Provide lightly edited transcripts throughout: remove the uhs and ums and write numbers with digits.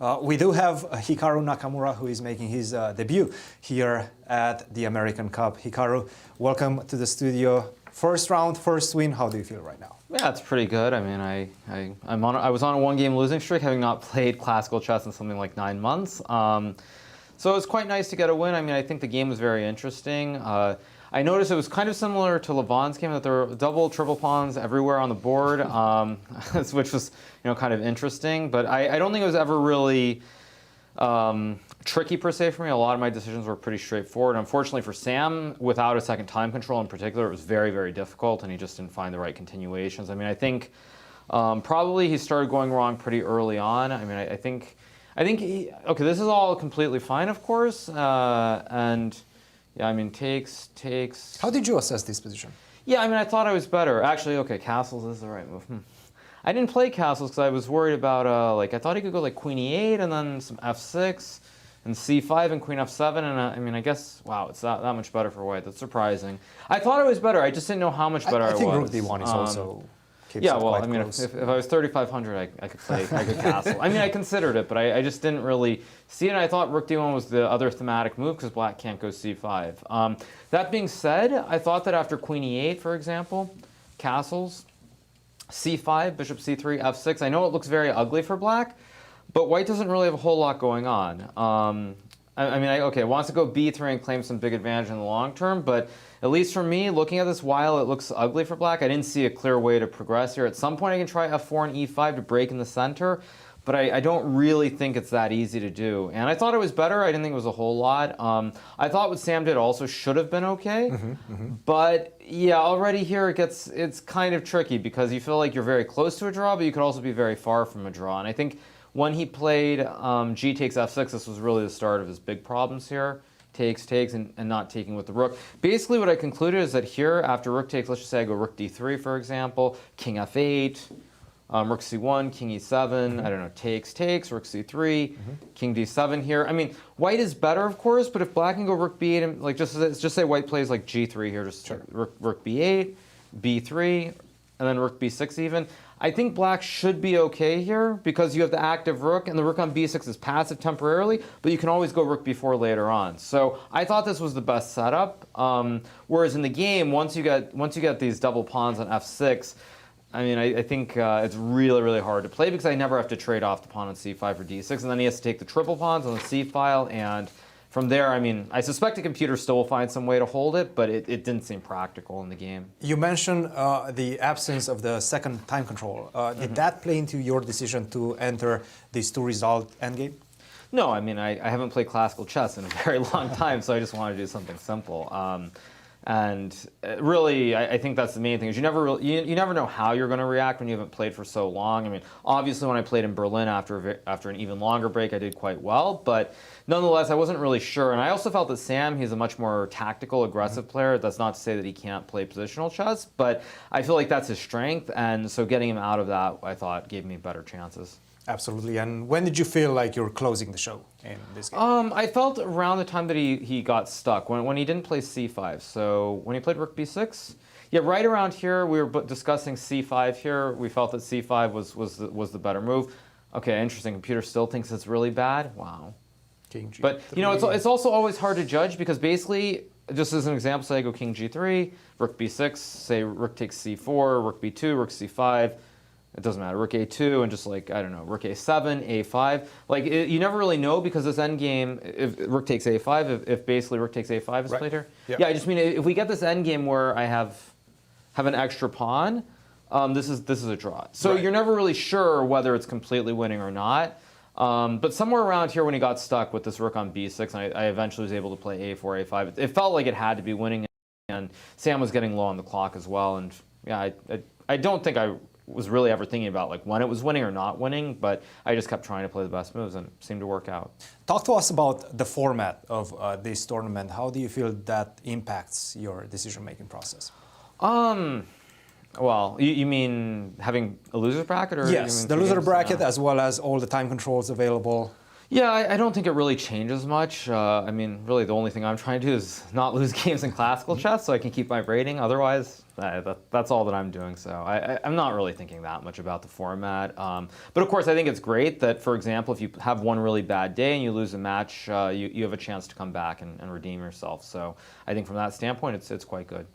We do have Hikaru Nakamura, who is making his debut here at the American Cup. Hikaru, welcome to the studio. First round, first win. How do you feel right now? Yeah, it's pretty good. I mean, I was on a one-game losing streak, having not played classical chess in something like 9 months. So it's quite nice to get a win. I mean, I think the game was very interesting. I noticed it was kind of similar to Levon's game, that there were double, triple pawns everywhere on the board, which was, kind of interesting. But I don't think it was ever really tricky per se for me. A lot of my decisions were pretty straightforward. Unfortunately for Sam, without a second time control in particular, it was very, very difficult, and he just didn't find the right continuations. I mean, I think probably he started going wrong pretty early on. I mean, I think okay, this is all completely fine, of course, and yeah, I mean, takes. How did you assess this position? Yeah, I mean, I thought I was better. Actually, okay, castles is the right move. I didn't play castles because I was worried about, I thought he could go like queen e8 and then some f6 and c5 and queen f7. And I mean, I guess, wow, it's that much better for white. That's surprising. I thought I was better. I just didn't know how much better I was. I think rook d1 is also... Yeah, well, I mean, if I was 3,500, I could play, I could castle. I mean, I considered it, but I just didn't really see it. And I thought rook d1 was the other thematic move because black can't go c5. That being said, I thought that after queen e8, for example, castles, c5, bishop c3, f6. I know it looks very ugly for black, but white doesn't really have a whole lot going on. I mean, okay, it wants to go b3 and claim some big advantage in the long term, but at least for me, looking at this, while it looks ugly for black, I didn't see a clear way to progress here. At some point, I can try f4 and e5 to break in the center, but I don't really think it's that easy to do. And I thought it was better. I didn't think it was a whole lot. I thought what Sam did also should have been okay. But yeah, already here it's kind of tricky because you feel like you're very close to a draw, but you could also be very far from a draw. And I think when he played g takes f6, this was really the start of his big problems here. Takes, and not taking with the rook. Basically what I concluded is that here, after rook takes, let's just say I go rook d3, for example, king f8, rook c1, king e7, I don't know, takes, rook c3, king d7 here. I mean, white is better, of course, but if black can go rook b8, and like just say white plays like g3 here, just rook b8, b3, and then rook b6 even. I think black should be okay here because you have the active rook, and the rook on b6 is passive temporarily, but you can always go rook b4 later on. So I thought this was the best setup. Whereas in the game, once you get these double pawns on f6, I mean, I think it's really, really hard to play because I never have to trade off the pawn on c5 or d6, and then he has to take the triple pawns on the c file, and from there, I mean, I suspect the computer still will find some way to hold it, but it didn't seem practical in the game. You mentioned the absence of the second time control. Did that play into your decision to enter this two-result endgame? No, I mean, I haven't played classical chess in a very long time, so I just wanted to do something simple. And really, I think that's the main thing, is you never know how you're going to react when you haven't played for so long. I mean, obviously when I played in Berlin after an even longer break, I did quite well, but nonetheless, I wasn't really sure. And I also felt that Sam, he's a much more tactical, aggressive player. That's not to say that he can't play positional chess, but I feel like that's his strength, and so getting him out of that, I thought, gave me better chances. Absolutely. And when did you feel like you're closing the show in this game? I felt around the time that he got stuck, when he didn't play c5. So when he played rook b6, yeah, right around here, we were discussing c5 here. We felt that c5 was the better move. Okay, interesting. Computer still thinks it's really bad. Wow. King G3. But it's also always hard to judge because basically, just as an example, say I go king g3, rook b6, say rook takes c4, rook b2, rook c5. It doesn't matter, rook a2, and just like, I don't know, rook a7, a5. Like, you never really know because this endgame, if rook takes a5, if basically rook takes a5 is played here. Yep. Yeah, I just mean, if we get this endgame where I have an extra pawn, this is a draw. So you're never really sure whether it's completely winning or not. But somewhere around here when he got stuck with this rook on b6, and I eventually was able to play a4, a5, it felt like it had to be winning, and Sam was getting low on the clock as well. And yeah, I don't think I was really ever thinking about like when it was winning or not winning, but I just kept trying to play the best moves and it seemed to work out. Talk to us about the format of this tournament. How do you feel that impacts your decision-making process? Well, you mean having a loser bracket? Or yes, the loser bracket as well as all the time controls available. Yeah, I don't think it really changes much. I mean, really, the only thing I'm trying to do is not lose games in classical chess so I can keep my rating. Otherwise, that's all that I'm doing. So I'm not really thinking that much about the format. But of course, I think it's great that, for example, if you have one really bad day and you lose a match, you have a chance to come back and redeem yourself. So I think from that standpoint, it's quite good.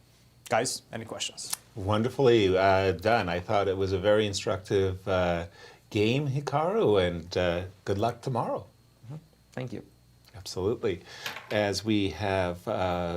Guys, any questions? Wonderfully done. I thought it was a very instructive game, Hikaru, and good luck tomorrow. Thank you. Absolutely. As we have